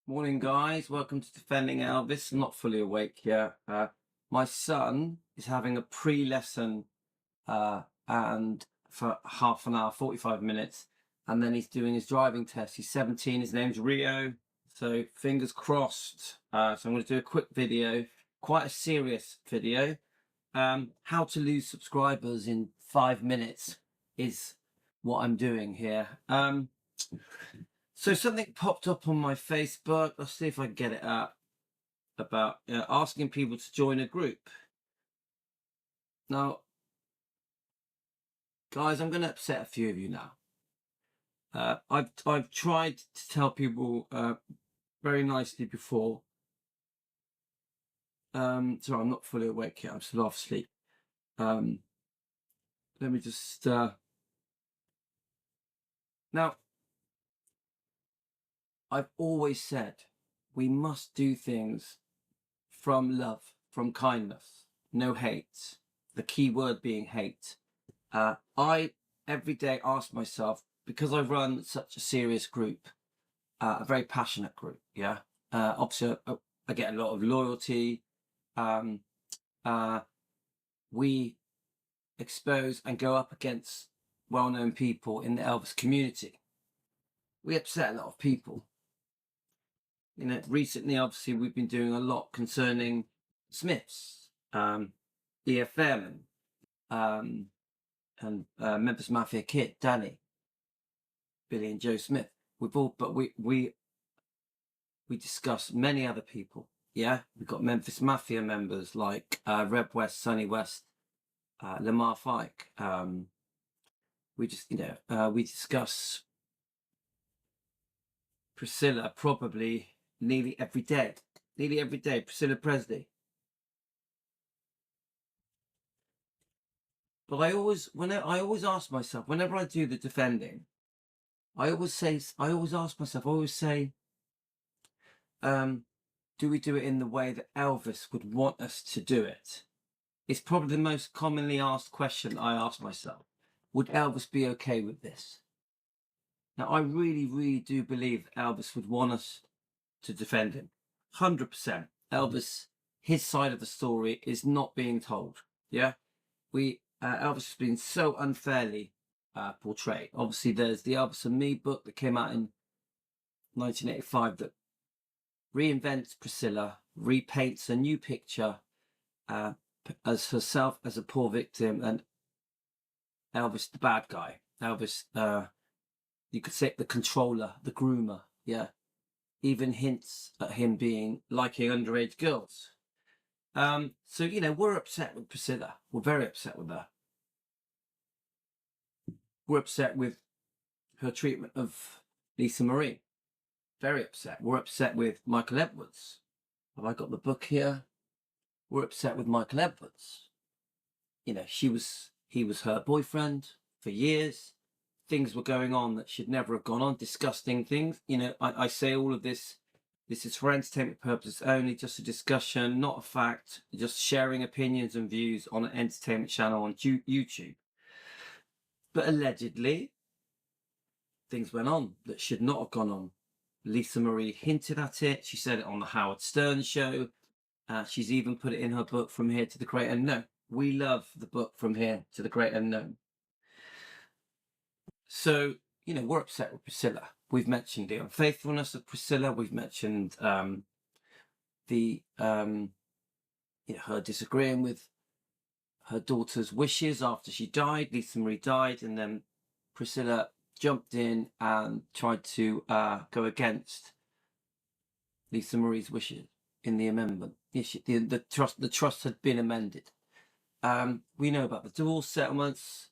Morning, guys. Welcome to Defending Elvis. I'm not fully awake yet. My son is having a pre-lesson and for half an hour, 45 minutes, and then he's doing his driving test. He's 17. His name's Rio. So fingers crossed. So I'm going to do a quick video, quite a serious video. How to lose subscribers in 5 minutes is what I'm doing here. So something popped up on my Facebook. Let's see if I can get it up. About asking people to join a group. Now, guys, I'm going to upset a few of you now. I've tried to tell people very nicely before. Sorry, I'm not fully awake yet. I'm still half asleep. Let me just now. I've always said we must do things from love, from kindness, no hate. The key word being hate. I every day ask myself, because I run such a serious group, a very passionate group, yeah. Obviously, I get a lot of loyalty. We expose and go up against well-known people in the Elvis community. We upset a lot of people. You know, recently, obviously, we've been doing a lot concerning Smiths, EFM, and Memphis Mafia Kid, Danny, Billy and Joe Smith. We discuss many other people. Yeah, we've got Memphis Mafia members like Reb West, Sonny West, Lamar Fike. We discuss Priscilla probably nearly every day. Priscilla Presley. But I always ask myself, whenever I do the defending, I always say, do we do it in the way that Elvis would want us to do it? It's probably the most commonly asked question I ask myself. Would Elvis be okay with this? Now, I really, really do believe that Elvis would want us to defend him. 100%. Elvis, his side of the story is not being told. Yeah? Elvis has been so unfairly portrayed. Obviously, there's the Elvis and Me book that came out in 1985 that reinvents Priscilla, repaints a new picture as herself as a poor victim, and Elvis the bad guy. Elvis, you could say the controller, the groomer, yeah. Even hints at him being liking underage girls. So, you know, we're upset with Priscilla. We're very upset with her. We're upset with her treatment of Lisa Marie. Very upset. We're upset with Michael Edwards. Have I got the book here? We're upset with Michael Edwards. You know, he was her boyfriend for years. Things were going on that should never have gone on, disgusting things. You know, I say all of this is for entertainment purposes only, just a discussion, not a fact, just sharing opinions and views on an entertainment channel on YouTube. But allegedly, things went on that should not have gone on. Lisa Marie hinted at it. She said it on the Howard Stern show. She's even put it in her book, From Here to the Great Unknown. We love the book From Here to the Great Unknown. So, you know, we're upset with Priscilla. We've mentioned the unfaithfulness of Priscilla. We've mentioned her disagreeing with her daughter's wishes after she died. Lisa Marie died, and then Priscilla jumped in and tried to go against Lisa Marie's wishes in the amendment. Yes, the trust had been amended. We know about the divorce settlements.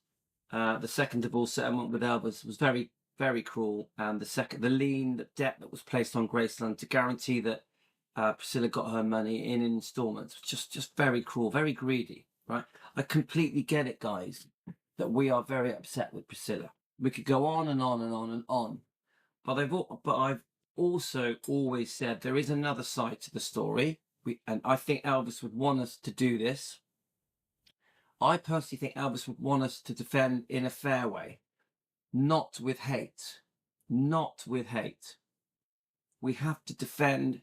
The second divorce settlement with Elvis was very, very cruel, and the debt that was placed on Graceland to guarantee that Priscilla got her money in installments, just very cruel, very greedy, right? I completely get it, guys, that we are very upset with Priscilla. We could go on and on and on and on, but I've also always said there is another side to the story, and I think Elvis would want us to do this. I personally think Elvis would want us to defend in a fair way, not with hate. Not with hate. we have to defend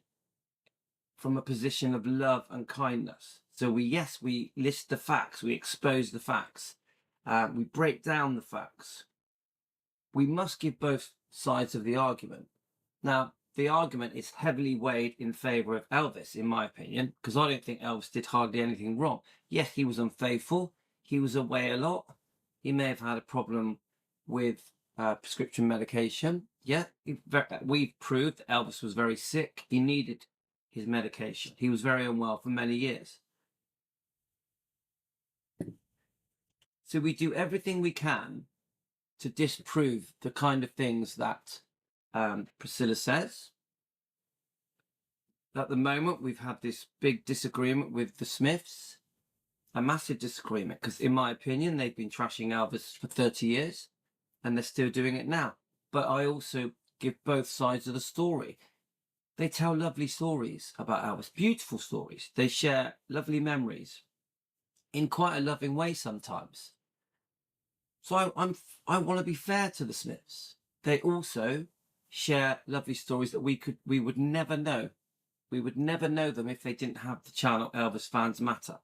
from a position of love and kindness. So we list the facts, we expose the facts, we break down the facts. We must give both sides of the argument. Now, the argument is heavily weighed in favour of Elvis, in my opinion, because I don't think Elvis did hardly anything wrong. Yes, he was unfaithful. He was away a lot. He may have had a problem with prescription medication. Yeah, we've proved that Elvis was very sick. He needed his medication. He was very unwell for many years. So we do everything we can to disprove the kind of things that Priscilla says. At the moment, we've had this big disagreement with the Smiths, a massive disagreement, because in my opinion, they've been trashing Elvis for 30 years and they're still doing it now. But I also give both sides of the story. They tell lovely stories about Elvis, beautiful stories. They share lovely memories in quite a loving way sometimes. So I want to be fair to the Smiths. They also share lovely stories that we would never know. We would never know them if they didn't have the channel Elvis Fans Matter.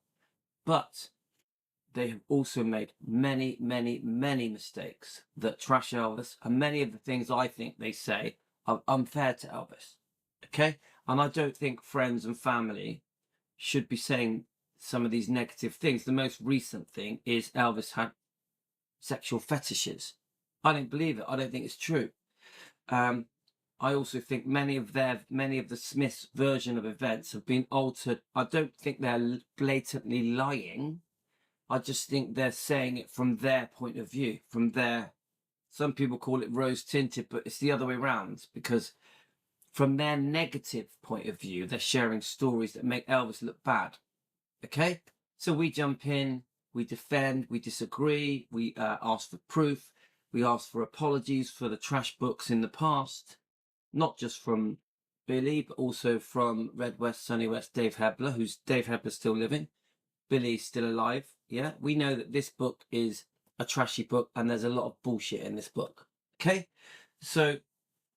But they have also made many, many, many mistakes that trash Elvis, and many of the things I think they say are unfair to Elvis. Okay? And I don't think friends and family should be saying some of these negative things. The most recent thing is Elvis had sexual fetishes. I don't believe it. I don't think it's true. I also think many of the Smiths' version of events have been altered. I don't think they're blatantly lying. I just think they're saying it from their point of view, some people call it rose tinted, but it's the other way around, because from their negative point of view, they're sharing stories that make Elvis look bad. Okay? So we jump in, we defend, we disagree, we ask for proof, we ask for apologies for the trash books in the past, not just from Billy, but also from Red West, Sunny West, Dave Hebler, who's Dave Hebler's still living. Billy's still alive. Yeah, we know that this book is a trashy book and there's a lot of bullshit in this book. Okay, so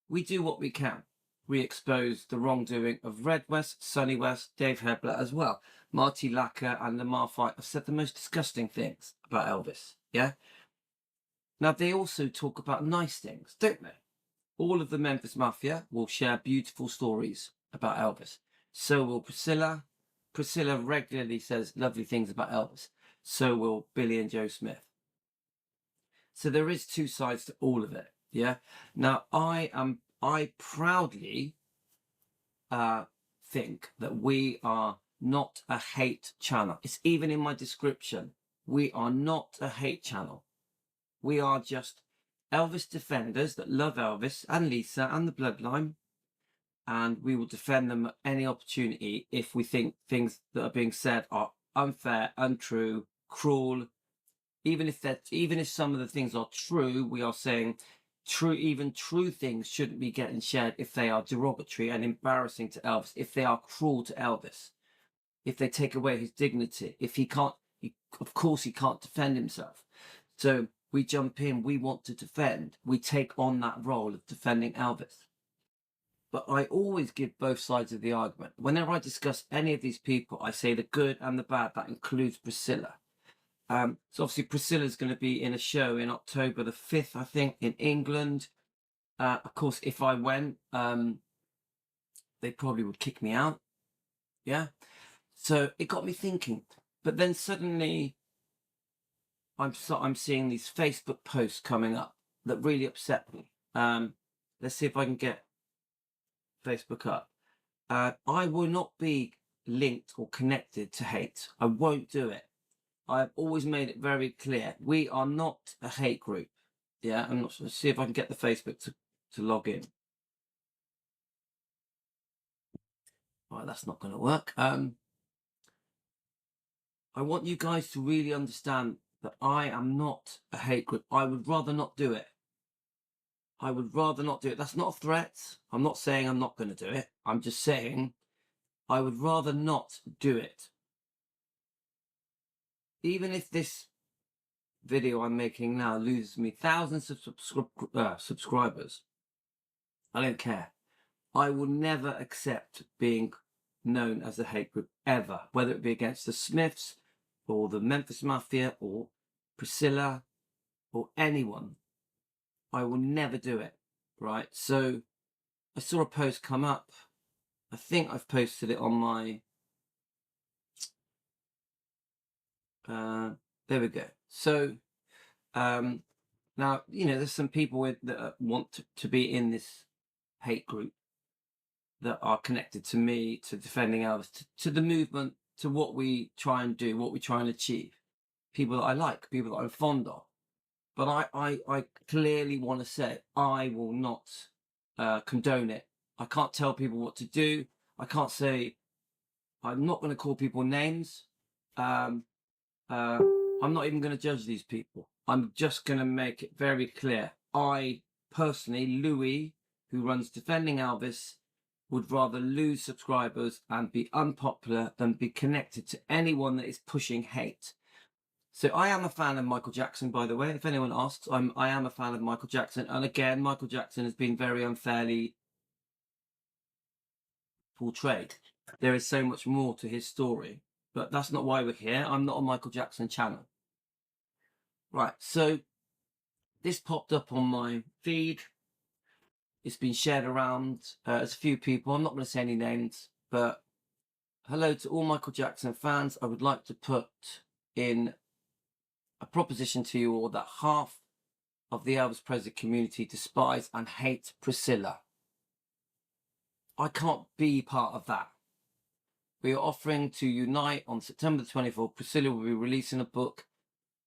we do what we can. We expose the wrongdoing of Red West, Sunny West, Dave Hebler as well. Marty Lacker and Lamar Fight have said the most disgusting things about Elvis. Yeah. Now they also talk about nice things, don't they? All of the Memphis Mafia will share beautiful stories about Elvis. So will Priscilla. Priscilla regularly says lovely things about Elvis. So will Billy and Joe Smith. So there is two sides to all of it. Yeah. Now I proudly think that we are not a hate channel. It's even in my description. We are not a hate channel. We are just Elvis defenders that love Elvis and Lisa and the bloodline, and we will defend them at any opportunity if we think things that are being said are unfair, untrue, cruel. Even if some of the things are true, we are saying true things shouldn't be getting shared if they are derogatory and embarrassing to Elvis, if they are cruel to Elvis, if they take away his dignity, if of course he can't defend himself. So we jump in, we want to defend, we take on that role of defending Elvis. But I always give both sides of the argument. Whenever I discuss any of these people, I say the good and the bad. That includes Priscilla. So obviously Priscilla's going to be in a show in October the 5th, I think, in England. Of course, if I went, they probably would kick me out. Yeah. So it got me thinking. But then suddenly I'm seeing these Facebook posts coming up that really upset me. Let's see if I can get Facebook up. I will not be linked or connected to hate. I won't do it. I've always made it very clear. We are not a hate group. Yeah, I'm not sure. Let's see if I can get the Facebook to log in. All right, that's not going to work. I want you guys to really understand that I am not a hate group. I would rather not do it. I would rather not do it. That's not a threat. I'm not saying I'm not going to do it. I'm just saying I would rather not do it. Even if this video I'm making now loses me thousands of subscribers, I don't care. I will never accept being known as a hate group ever, whether it be against the Smiths or the Memphis Mafia or Priscilla or anyone. I will never do it, right? So I saw a post come up. I think I've posted it on my... there we go. So now, there's some people that want to be in this hate group that are connected to me, to defending Elvis, to the movement, to what we try and do, what we try and achieve. People that I like, people that I'm fond of. But I clearly want to say I will not condone it. I can't tell people what to do. I can't say, I'm not going to call people names. I'm not even going to judge these people. I'm just going to make it very clear. I personally, Louis, who runs Defending Elvis, would rather lose subscribers and be unpopular than be connected to anyone that is pushing hate. So I am a fan of Michael Jackson, by the way. If anyone asks, I am a fan of Michael Jackson. And again, Michael Jackson has been very unfairly portrayed. There is so much more to his story. But that's not why we're here. I'm not a Michael Jackson channel. Right, so this popped up on my feed. It's been shared around. There's a few people. I'm not going to say any names. But hello to all Michael Jackson fans. I would like to put in a proposition to you all that half of the Elvis Presley community despise and hate Priscilla. I can't be part of that. We are offering to unite on September the 24th. Priscilla will be releasing a book.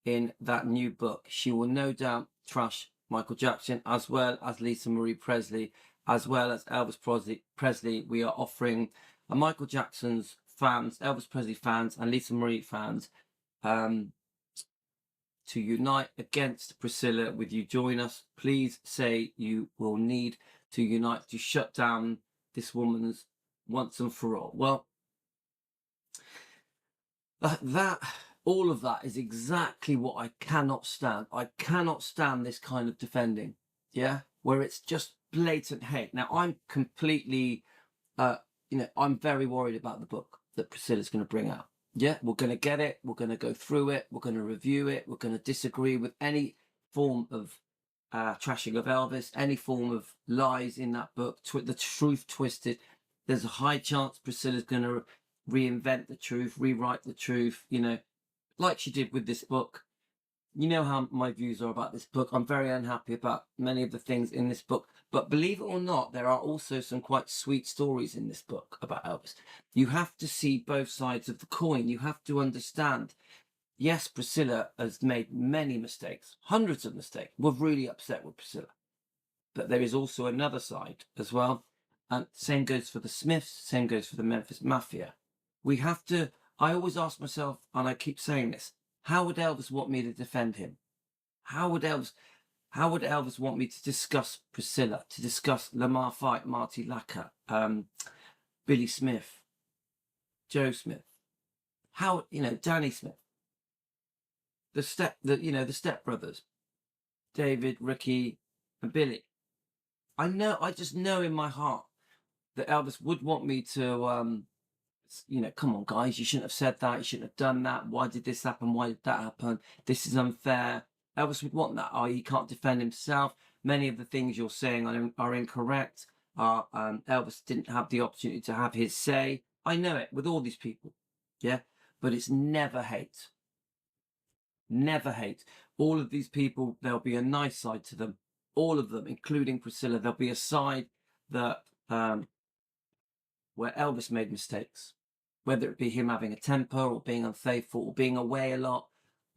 In that new book, she will no doubt trash Michael Jackson as well as Lisa Marie Presley, as well as Elvis Presley. We are offering a Michael Jackson's fans, Elvis Presley fans and Lisa Marie fans to unite against Priscilla. With you join us, please say you will need to unite to shut down this woman's once and for all. Well, all of that is exactly what I cannot stand. I cannot stand this kind of defending, where it's just blatant hate. Now, I'm completely, I'm very worried about the book that Priscilla's going to bring out. Yeah, we're going to get it. We're going to go through it. We're going to review it. We're going to disagree with any form of trashing of Elvis, any form of lies in that book, the truth twisted. There's a high chance Priscilla's going to reinvent the truth, rewrite the truth, like she did with this book. You know how my views are about this book. I'm very unhappy about many of the things in this book. But believe it or not, there are also some quite sweet stories in this book about Elvis. You have to see both sides of the coin. You have to understand, yes, Priscilla has made many mistakes, hundreds of mistakes. We're really upset with Priscilla. But there is also another side as well. And same goes for the Smiths, same goes for the Memphis Mafia. We have to... I always ask myself, and I keep saying this, how would Elvis want me to defend him? How would Elvis want me to discuss Priscilla, to discuss Lamar Fight, Marty Lacker, Billy Smith, Joe Smith, how, Danny Smith, the Step Brothers, David, Ricky, and Billy. I just know in my heart that Elvis would want me to, come on, guys, you shouldn't have said that. You shouldn't have done that. Why did this happen? Why did that happen? This is unfair. Elvis would want that. Oh, he can't defend himself. Many of the things you're saying are incorrect. Elvis didn't have the opportunity to have his say. I know it with all these people. Yeah. But it's never hate. Never hate. All of these people, there'll be a nice side to them. All of them, including Priscilla. There'll be a side that where Elvis made mistakes, whether it be him having a temper or being unfaithful or being away a lot,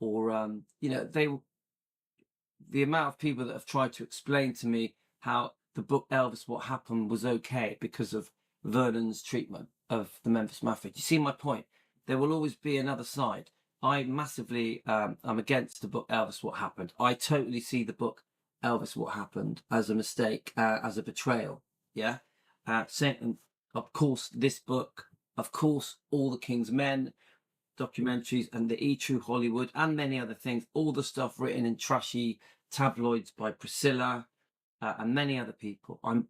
or the amount of people that have tried to explain to me how the book Elvis What Happened was okay because of Vernon's treatment of the Memphis Mafia. Do you see my point? There will always be another side. I massively am against the book Elvis What Happened. I totally see the book Elvis What Happened as a mistake, as a betrayal. Yeah. Of course, this book, of course, All the King's Men documentaries and the E-True Hollywood and many other things, all the stuff written in trashy tabloids by Priscilla and many other people. I'm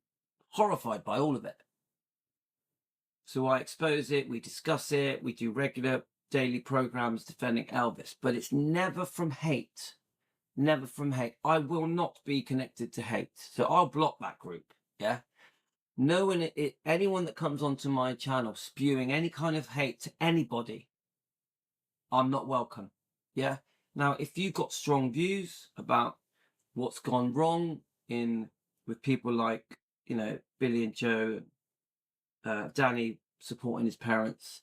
horrified by all of it. So I expose it, we discuss it, we do regular daily programs defending Elvis, but it's never from hate. Never from hate. I will not be connected to hate. So I'll block that group. Yeah. No one, anyone that comes onto my channel spewing any kind of hate to anybody, I'm not welcome. Yeah. Now, if you've got strong views about what's gone wrong with people like, Billy and Joe, Danny supporting his parents,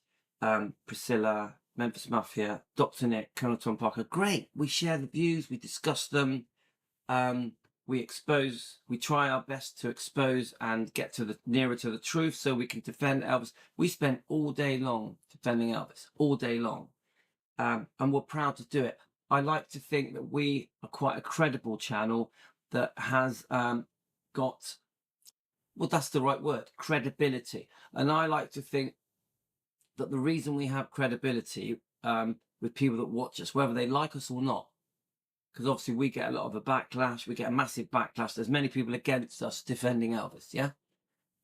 Priscilla, Memphis Mafia, Dr. Nick, Colonel Tom Parker, great. We share the views, we discuss them, we try our best to expose and get nearer to the truth so we can defend Elvis. We spend all day long defending Elvis, all day long. And we're proud to do it. I like to think that we are quite a credible channel that has got, well, that's the right word, credibility. And I like to think that the reason we have credibility with people that watch us, whether they like us or not, because obviously we get a lot of a backlash, we get a massive backlash. There's many people against us defending Elvis, yeah?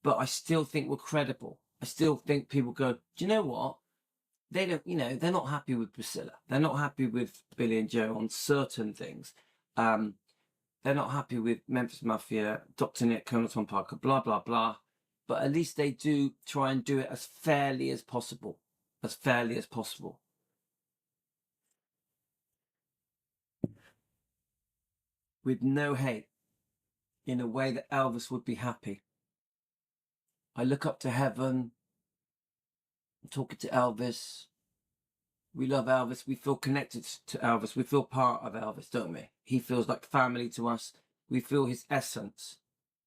But I still think we're credible. I still think people go, do you know what? They don't, they're not happy with Priscilla. They're not happy with Billy and Joe on certain things. They're not happy with Memphis Mafia, Dr. Nick, Colonel Tom Parker, blah, blah, blah. But at least they do try and do it as fairly as possible. As fairly as possible. With no hate. In a way that Elvis would be happy. I look up to heaven. I'm talking to Elvis. We love Elvis. We feel connected to Elvis. We feel part of Elvis, don't we? He feels like family to us. We feel his essence.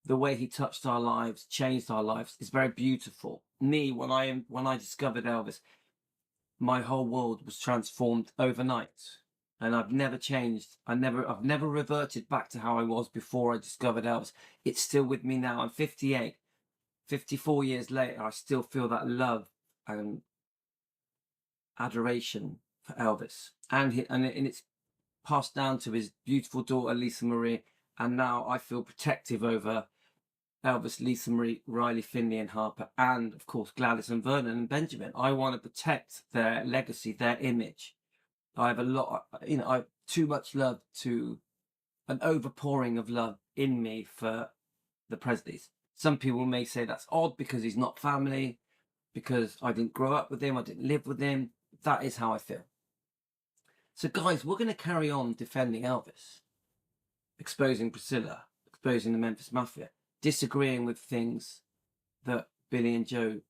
The way he touched our lives, changed our lives, is very beautiful. Me, when I discovered Elvis, my whole world was transformed overnight. And I've never changed. I've never reverted back to how I was before I discovered Elvis. It's still with me now. I'm 58. 54 years later, I still feel that love and adoration for Elvis. And it's passed down to his beautiful daughter, Lisa Marie. And now I feel protective over Elvis, Lisa Marie, Riley, Finley and Harper, and of course Gladys and Vernon and Benjamin. I want to protect their legacy, their image. I have I have too much love, an overpouring of love in me for the Presleys. Some people may say that's odd because he's not family, because I didn't grow up with him, I didn't live with him. That is how I feel. So guys, we're going to carry on defending Elvis, exposing Priscilla, exposing the Memphis Mafia, disagreeing with things that Billy and Joe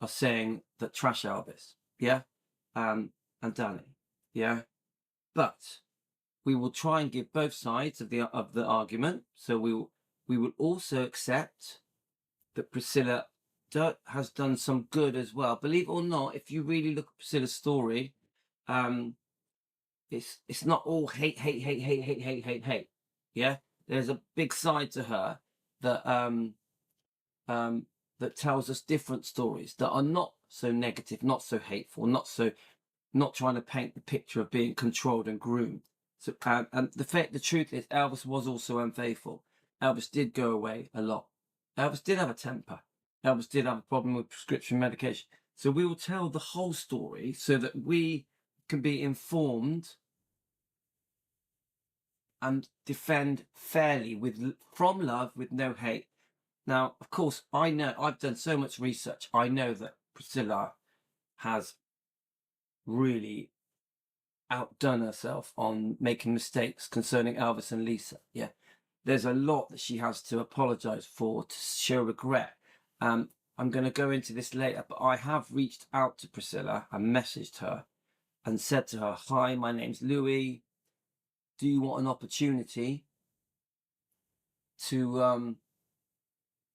are saying that trash Elvis, yeah, and Danny, yeah. But we will try and give both sides of the argument. So we will also accept that Priscilla has done some good as well. Believe it or not, if you really look at Priscilla's story, it's not all hate. Yeah, there's a big side to her that that tells us different stories that are not so negative, not so hateful, not trying to paint the picture of being controlled and groomed. So and the truth is, Elvis was also unfaithful. Elvis did go away a lot. Elvis did have a temper. Elvis did have a problem with prescription medication. So we will tell the whole story so that we can be informed and defend fairly from love, with no hate. Now, of course, I know I've done so much research. I know that Priscilla has really outdone herself on making mistakes concerning Elvis and Lisa. Yeah, there's a lot that she has to apologize for, to show regret. I'm going to go into this later, but I have reached out to Priscilla and messaged her and said to her, hi, my name's Louis. Do you want an opportunity to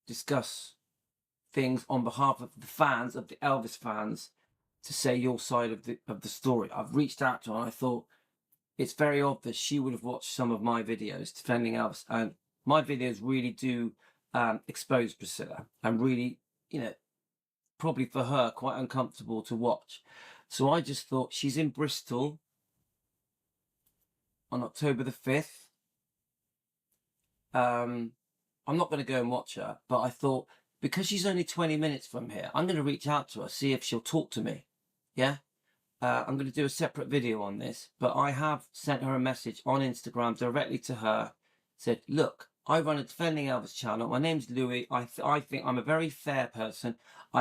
discuss things on behalf of the fans, of the Elvis fans, to say your side of the story? I've reached out to her and I thought it's very obvious she would have watched some of my videos defending Elvis, and my videos really do expose Priscilla and really, probably for her quite uncomfortable to watch. So I just thought, she's in Bristol on October the 5th. I'm not going to go and watch her, but I thought, because she's only 20 minutes from here, I'm going to reach out to her, see if she'll talk to me. Yeah. I'm going to do a separate video on this, but I have sent her a message on Instagram directly to her. Said, look, I run a Defending Elvis channel. My name's Louis. I think I'm a very fair person.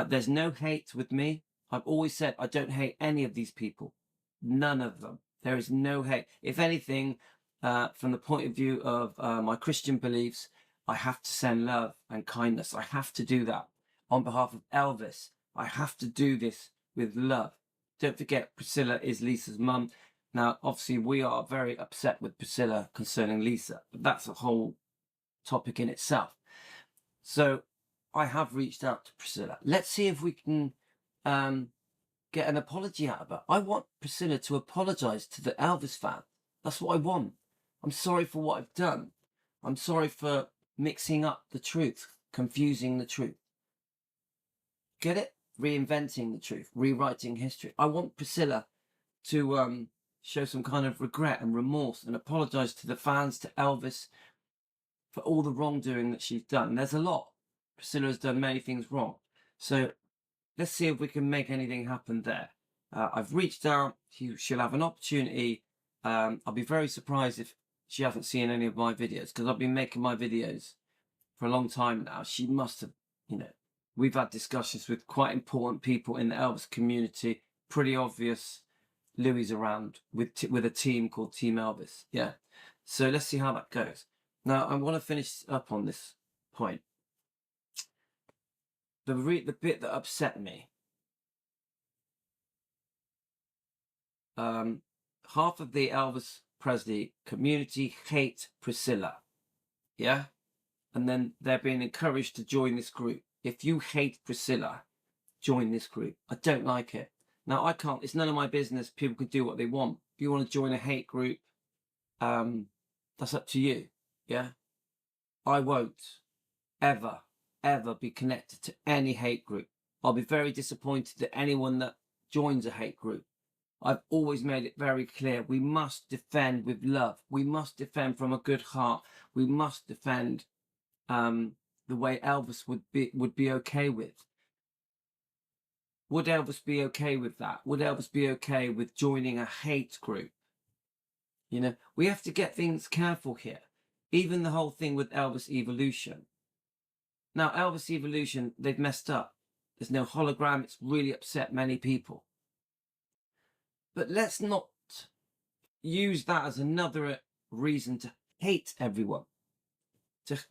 There's no hate with me. I've always said I don't hate any of these people. None of them. There is no hate. If anything, from the point of view of my Christian beliefs, I have to send love and kindness. I have to do that on behalf of Elvis. I have to do this with love. Don't forget, Priscilla is Lisa's mum. Now, obviously, we are very upset with Priscilla concerning Lisa, but that's a whole topic in itself. So I have reached out to Priscilla. Let's see if we can get an apology out of her. I want Priscilla to apologise to the Elvis fan. That's what I want. I'm sorry for what I've done. I'm sorry for mixing up the truth, confusing the truth. Get it? Reinventing the truth, rewriting history. I want Priscilla to show some kind of regret and remorse and apologise to the fans, to Elvis, for all the wrongdoing that she's done. There's a lot. Priscilla has done many things wrong. So let's see if we can make anything happen there. I've reached out. She'll have an opportunity. I'll be very surprised if she hasn't seen any of my videos, because I've been making my videos for a long time now. She must have, we've had discussions with quite important people in the Elvis community. Pretty obvious Louis around with a team called Team Elvis. Yeah. So let's see how that goes. Now, I want to finish up on this point. The bit that upset me, half of the Elvis Presley community hate Priscilla. Yeah. And then they're being encouraged to join this group. If you hate Priscilla, join this group. I don't like it. Now, I can't. It's none of my business. People can do what they want. If you want to join a hate group, that's up to you. Yeah. I won't ever be connected to any hate group. I'll be very disappointed that anyone that joins a hate group. I've always made it very clear. We must defend with love. We must defend from a good heart. We must defend the way Elvis would be okay with. Would Elvis be okay with that? Would Elvis be okay with joining a hate group? We have to get things careful here. Even the whole thing with Elvis Evolution. Now, Elvis Evolution, they've messed up. There's no hologram. It's really upset many people. But let's not use that as another reason to hate everyone.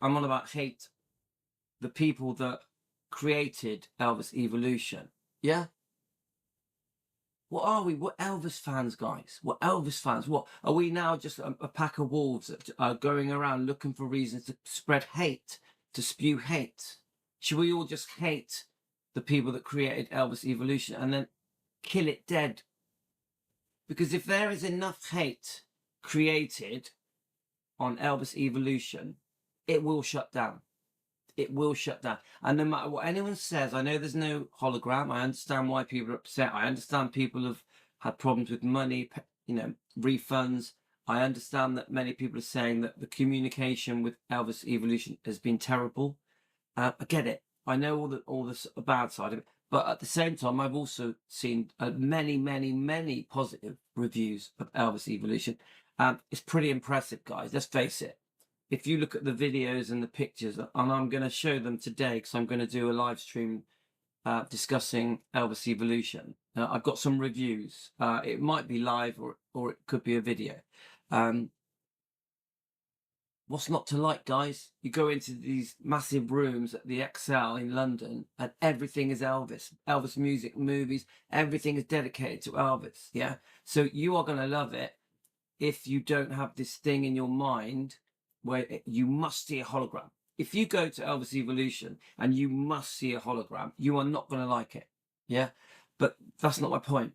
I'm on about hate the people that created Elvis Evolution. Yeah? What are we? What Elvis fans, guys? What Elvis fans? What are we now? Just a pack of wolves that are going around looking for reasons to spread hate, to spew hate? Should we all just hate the people that created Elvis Evolution and then kill it dead? Because if there is enough hate created on Elvis Evolution, it will shut down. It will shut down. And no matter what anyone says, I know there's no hologram. I understand why people are upset. I understand people have had problems with money, refunds. I understand that many people are saying that the communication with Elvis Evolution has been terrible. I get it. I know all the bad side of it. But at the same time, I've also seen many positive reviews of Elvis Evolution. It's pretty impressive, guys. Let's face it. If you look at the videos and the pictures, and I'm going to show them today because I'm going to do a live stream discussing Elvis Evolution. I've got some reviews. It might be live or it could be a video. What's not to like, guys? You go into these massive rooms at the XL in London and everything is Elvis. Elvis music, movies, everything is dedicated to Elvis, yeah? So you are going to love it if you don't have this thing in your mind where you must see a hologram. If you go to Elvis Evolution and you must see a hologram, you are not going to like it, yeah? But that's not my point.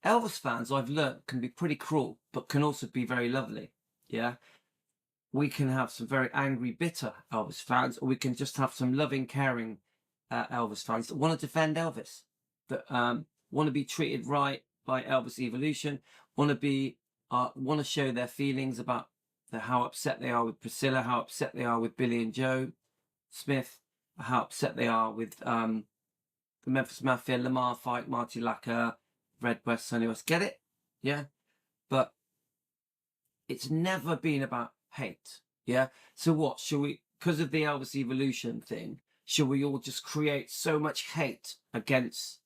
Elvis fans, I've learned, can be pretty cruel, but can also be very lovely, yeah? We can have some very angry, bitter Elvis fans, or we can just have some loving, caring Elvis fans that want to defend Elvis, that want to be treated right by Elvis Evolution, want to show their feelings about how upset they are with Priscilla, how upset they are with Billy and Joe Smith, how upset they are with the Memphis Mafia, Lamar fight, Marty Lacker, Red West, Sonny West. Get it? Yeah. But it's never been about hate. Yeah. So what? Shall we, because of the Elvis Evolution thing, shall we all just create so much hate against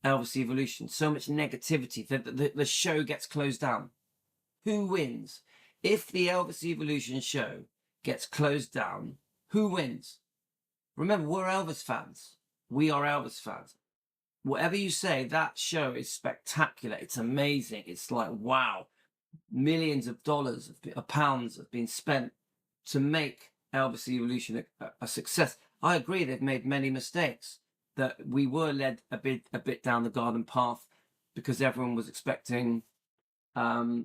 Elvis Evolution, so much negativity that the show gets closed down? Who wins? If the Elvis Evolution show gets closed down, who wins? Remember, we're Elvis fans. We are Elvis fans. Whatever you say, that show is spectacular. It's amazing. It's like, wow, millions of dollars, of pounds have been spent to make Elvis Evolution a success. I agree, they've made many mistakes. That we were led a bit down the garden path because everyone was expecting holograms,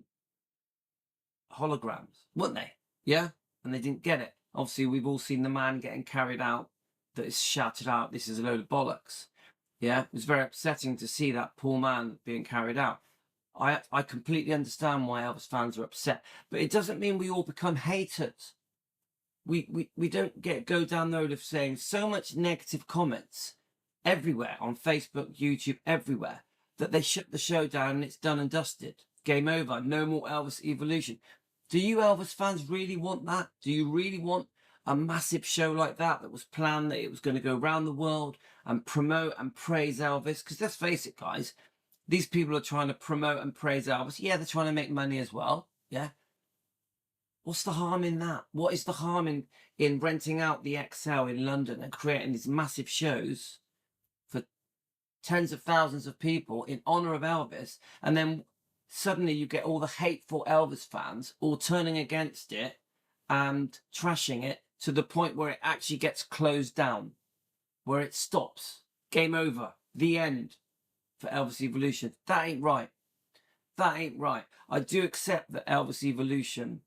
weren't they? Yeah, and they didn't get it. Obviously, we've all seen the man getting carried out that is shouted out, "This is a load of bollocks." Yeah, it was very upsetting to see that poor man being carried out. I completely understand why Elvis fans are upset, but it doesn't mean we all become haters. We don't go down the road of saying so much negative comments everywhere on Facebook, YouTube, everywhere, that they shut the show down and it's done and dusted. Game over. No more Elvis Evolution. Do you Elvis fans really want that? Do you really want a massive show like that was planned, that it was going to go around the world and promote and praise Elvis? Because let's face it, guys, these people are trying to promote and praise Elvis. Yeah, they're trying to make money as well. Yeah. What's the harm in that? What is the harm in renting out the XL in London and creating these massive shows for tens of thousands of people in honor of Elvis, and then suddenly you get all the hateful Elvis fans all turning against it and trashing it to the point where it actually gets closed down, where it stops. Game over. The end for Elvis Evolution. That ain't right. That ain't right. I do accept that Elvis Evolution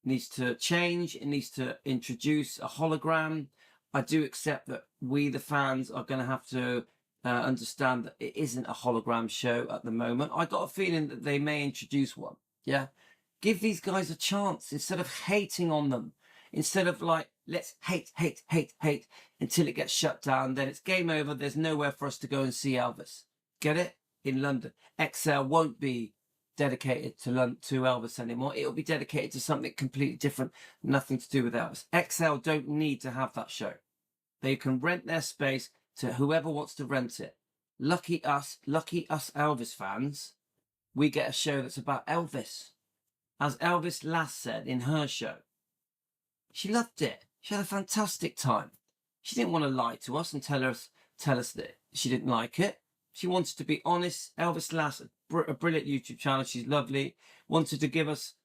needs to change. It needs to introduce a hologram. I do accept that we, the fans, are going to have to understand that it isn't a hologram show at the moment. I got a feeling that they may introduce one. Yeah. Give these guys a chance instead of hating on them. Instead of like, let's hate until it gets shut down. Then it's game over. There's nowhere for us to go and see Elvis. Get it? In London. XL won't be dedicated to Elvis anymore. It'll be dedicated to something completely different. Nothing to do with Elvis. XL don't need to have that show. They can rent their space to whoever wants to rent it. Lucky us Elvis fans. We get a show that's about Elvis. As Elvis last said in her show, she loved it. She had a fantastic time. She didn't want to lie to us and tell us that she didn't like it. She wanted to be honest. Elvis Lass, a brilliant YouTube channel. She's lovely. Wanted to give us,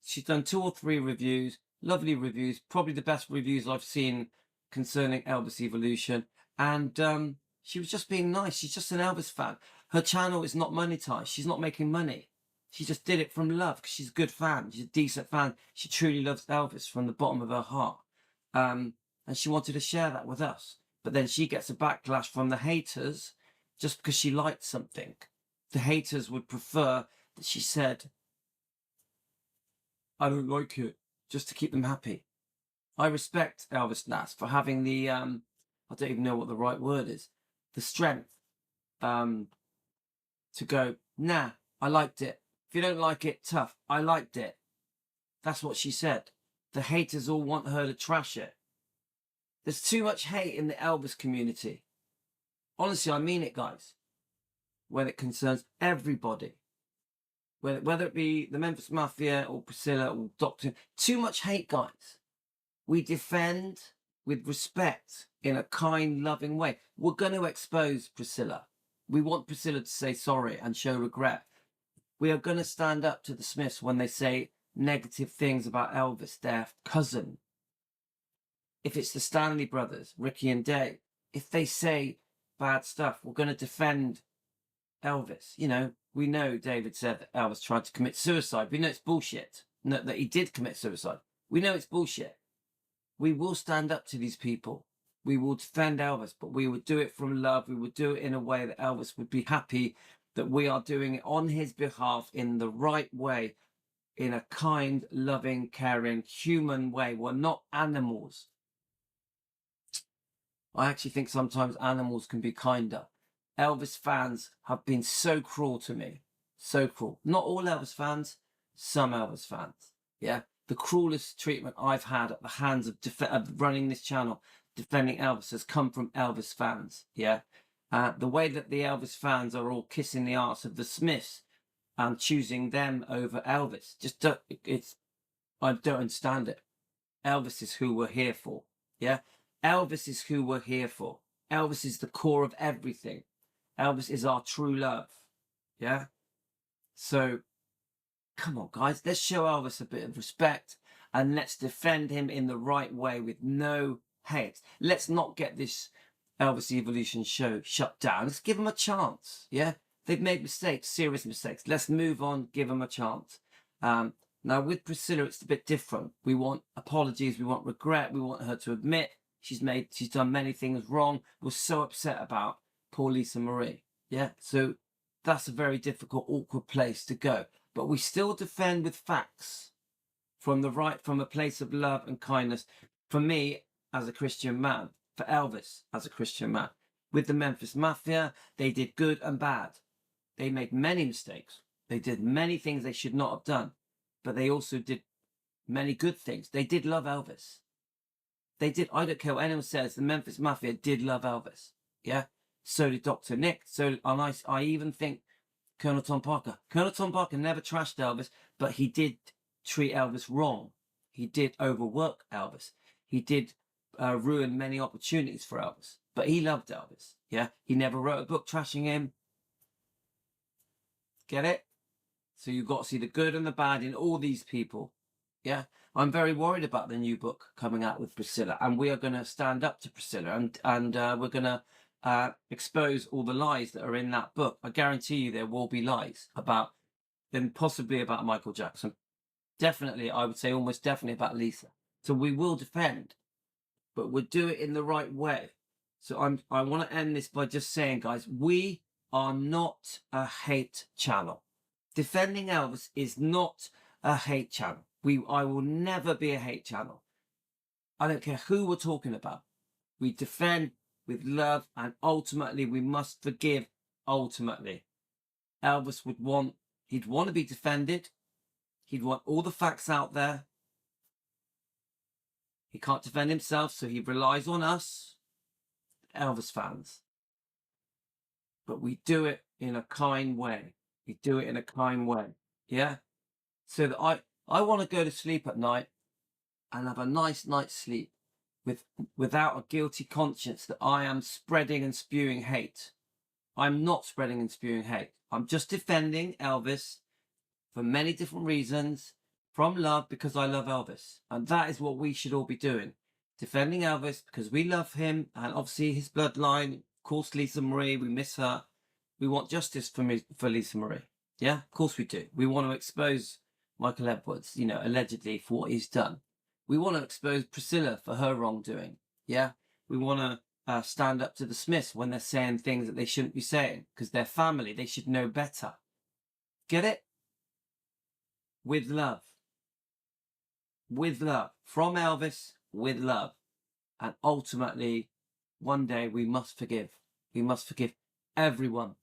she's done 2 or 3 reviews, lovely reviews, probably the best reviews I've seen concerning Elvis Evolution. And she was just being nice. She's just an Elvis fan. Her channel is not monetized. She's not making money. She just did it from love because she's a good fan. She's a decent fan. She truly loves Elvis from the bottom of her heart. And she wanted to share that with us. But then she gets a backlash from the haters just because she liked something. The haters would prefer that she said, "I don't like it," just to keep them happy. I respect Elvis Nass for having the, I don't even know what the right word is, the strength to go, "Nah, I liked it. If you don't like it, tough. I liked it." That's what she said. The haters all want her to trash it. There's too much hate in the Elvis community. Honestly, I mean it, guys. When it concerns everybody. Whether it be the Memphis Mafia or Priscilla or Doctor. Too much hate, guys. We defend with respect in a kind, loving way. We're going to expose Priscilla. We want Priscilla to say sorry and show regret. We are going to stand up to the Smiths when they say negative things about Elvis, their cousin. If it's the Stanley brothers, Ricky and Dave, if they say bad stuff, we're going to defend Elvis. You know, we know David said that Elvis tried to commit suicide. We know it's bullshit. That he did commit suicide. We know it's bullshit. We will stand up to these people. We will defend Elvis, but we would do it from love. We would do it in a way that Elvis would be happy that we are doing it on his behalf in the right way, in a kind, loving, caring, human way. We're not animals. I actually think sometimes animals can be kinder. Elvis fans have been so cruel to me. So cruel. Not all Elvis fans, some Elvis fans. Yeah. The cruelest treatment I've had at the hands of running this channel, defending Elvis, has come from Elvis fans. Yeah. The way that the Elvis fans are all kissing the arse of the Smiths and choosing them over Elvis, I don't understand it. Elvis is who we're here for. Yeah. Elvis is who we're here for. Elvis is the core of everything. Elvis is our true love. Yeah. So come on, guys, let's show Elvis a bit of respect and let's defend him in the right way with no hate. Let's not get this Elvis Evolution show shut down. Let's give him a chance. Yeah. They've made mistakes, serious mistakes. Let's move on, give them a chance. Now, with Priscilla, it's a bit different. We want apologies. We want regret. We want her to admit she's done many things wrong. We're so upset about poor Lisa Marie. Yeah. So that's a very difficult, awkward place to go. But we still defend with facts from a place of love and kindness. For me, as a Christian man, for Elvis, as a Christian man, with the Memphis Mafia, they did good and bad. They made many mistakes. They did many things they should not have done, but they also did many good things. They did love Elvis. They did. I don't care what anyone says. The Memphis Mafia did love Elvis. Yeah. So did Dr. Nick. And I even think Colonel Tom Parker. Colonel Tom Parker never trashed Elvis, but he did treat Elvis wrong. He did overwork Elvis. He did ruin many opportunities for Elvis, but he loved Elvis. Yeah. He never wrote a book trashing him. Get it? So you've got to see the good and the bad in all these people. Yeah. I'm very worried about the new book coming out with Priscilla, and we are going to stand up to Priscilla, and we're going to expose all the lies that are in that book. I guarantee you there will be lies about them, possibly about Michael Jackson. Definitely, I would say almost definitely about Lisa. So we will defend, but we'll do it in the right way. So I want to end this by just saying, guys, we are not a hate channel. Defending Elvis is not a hate channel. I will never be a hate channel. I don't care who we're talking about. We defend with love, and ultimately we must forgive. Ultimately, Elvis he'd want to be defended. He'd want all the facts out there. He can't defend himself, so he relies on us, Elvis fans. But we do it in a kind way. We do it in a kind way. Yeah? So that I want to go to sleep at night and have a nice night's sleep without a guilty conscience that I am spreading and spewing hate. I'm not spreading and spewing hate. I'm just defending Elvis for many different reasons, from love, because I love Elvis. And that is what we should all be doing. Defending Elvis because we love him, and obviously his bloodline. Of course, Lisa Marie, we miss her. We want justice for Lisa Marie. Yeah, of course we do. We want to expose Michael Edwards, allegedly for what he's done. We want to expose Priscilla for her wrongdoing. Yeah, we want to stand up to the Smiths when they're saying things that they shouldn't be saying, because they're family. They should know better. Get it? With love. With love. From Elvis, with love. And ultimately, one day we must forgive. We must forgive everyone.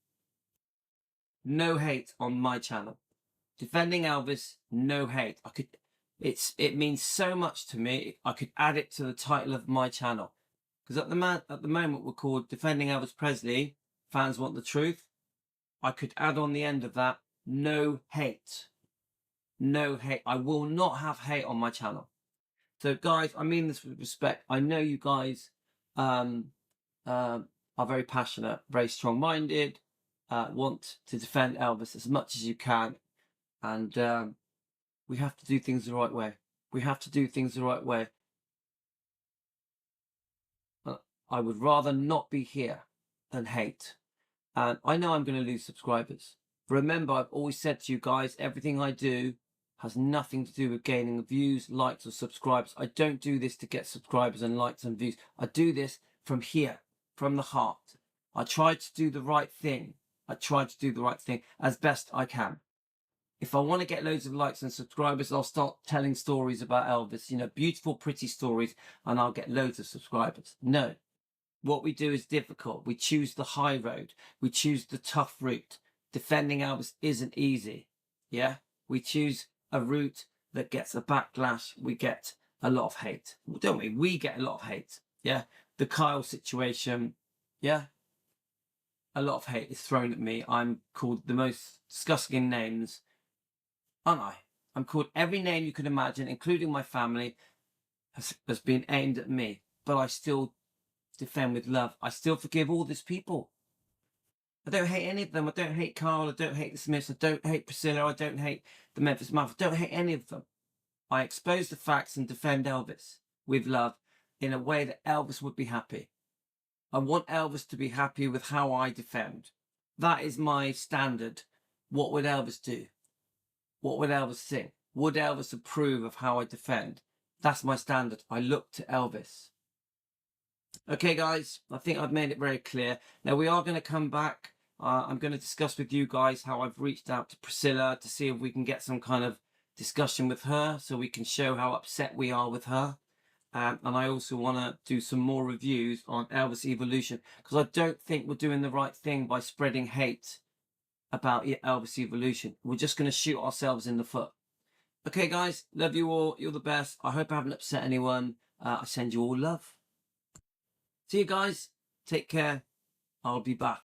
No hate on my channel. Defending Elvis, no hate. It means so much to me. I could add it to the title of my channel, because at the moment we're called Defending Elvis Presley. Fans want the truth. I could add on the end of that, no hate. No hate. I will not have hate on my channel. So guys, I mean this with respect. I know you guys are very passionate, very strong-minded, want to defend Elvis as much as you can. And we have to do things the right way. We have to do things the right way. I would rather not be here than hate. And I know I'm going to lose subscribers. Remember, I've always said to you guys, everything I do has nothing to do with gaining views, likes, or subscribers. I don't do this to get subscribers and likes and views. I do this from here, from the heart. I try to do the right thing. I try to do the right thing as best I can. if I want to get loads of likes and subscribers, I'll start telling stories about Elvis, you know, beautiful, pretty stories, and I'll get loads of subscribers. No, what we do is difficult. We choose the high road. We choose the tough route. Defending Elvis isn't easy. Yeah, we choose a route that gets a backlash. We get a lot of hate, don't we? We get a lot of hate. Yeah, the Kyle situation. Yeah, a lot of hate is thrown at me. I'm called the most disgusting names, aren't I? I'm called every name you can imagine, including my family, has been aimed at me. But I still defend with love. I still forgive all these people. I don't hate any of them. I don't hate Carl. I don't hate the Smiths. I don't hate Priscilla. I don't hate the Memphis Mafia. I don't hate any of them. I expose the facts and defend Elvis with love in a way that Elvis would be happy. I want Elvis to be happy with how I defend. That is my standard. What would Elvis do? What would Elvis sing? Would Elvis approve of how I defend? That's my standard. I look to Elvis. Okay, guys, I think I've made it very clear. Now, we are going to come back. I'm going to discuss with you guys how I've reached out to Priscilla to see if we can get some kind of discussion with her so we can show how upset we are with her. And I also want to do some more reviews on Elvis Evolution, because I don't think we're doing the right thing by spreading hate about Elvis Evolution. We're just going to shoot ourselves in the foot. Okay, guys, love you all. You're the best. I hope I haven't upset anyone. I send you all love. See you guys. Take care. I'll be back.